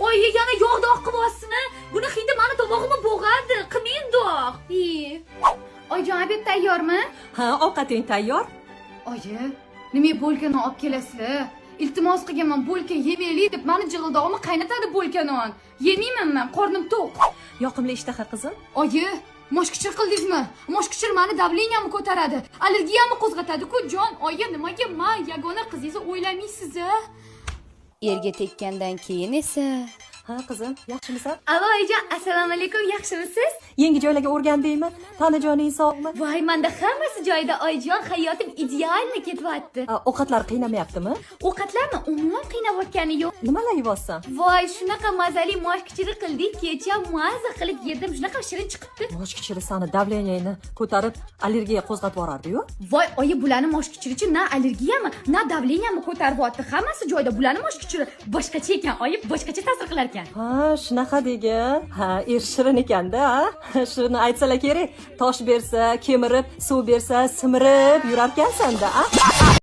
Oyi, yana yog'doq qilyapsin. Buni hidi meni tomog'imni bo'g'adi. Qilmayindoq. Oyijon, obed tayyormi? Ha, ovqating tayyor. Oyi, nima bo'lkani olib kelasizlar? Iltimos qilganman, bo'lka yemaylik deb meni jig'ildog'imni qaynatadi bo'lkanon. Yemayman men, qornim to'q. Yoqimli ishtaha qizim. Oyi, moshkichir qildingizmi? Moshkichir meni davleniyamni ko'taradi, allergiyamni qo'zg'atadi-ku jon. Oyi, nimaga men yagona qizingizni o'ylamaysiz-a? Erga tekkandan keyin esa Ha qizim, yaxshimisan? Alo oyijon, assalomu alaykum, yaxshimisiz? Yangi joylarga o'rgandingmi? Tanajoning sog'mi? Voy, menda hammasi joyida oyijon, hayotim idealni ketyapti. Ovqatlar qiynamayaptimi? Ovqatlarni umuman qiynayotgani yo'q. Nimalar yeyapsan? Voy, shunaqa mazali moshkichiri qildik, kecha maza qilib yedim, shunaqa shirin chiqibdi. Moshkichiri sani davleniyangni ko'tarib, allergiya qo'zg'atib yuborardi-yu. Voy, oyi, bularni moshkichirichi na allergiyami, na davleniyamni ko'taryapti. Hammasi joyida. Bularni moshkichiri boshqacha ekan, oyi, boshqacha ta'sir qilar ekan. Ha, shunaqa degan. Ha, shirin ekanda, ha. Shuni aytsalar kerak. Tosh bersa, kemirib, suv bersa, simirib yurar ekansanda, ha?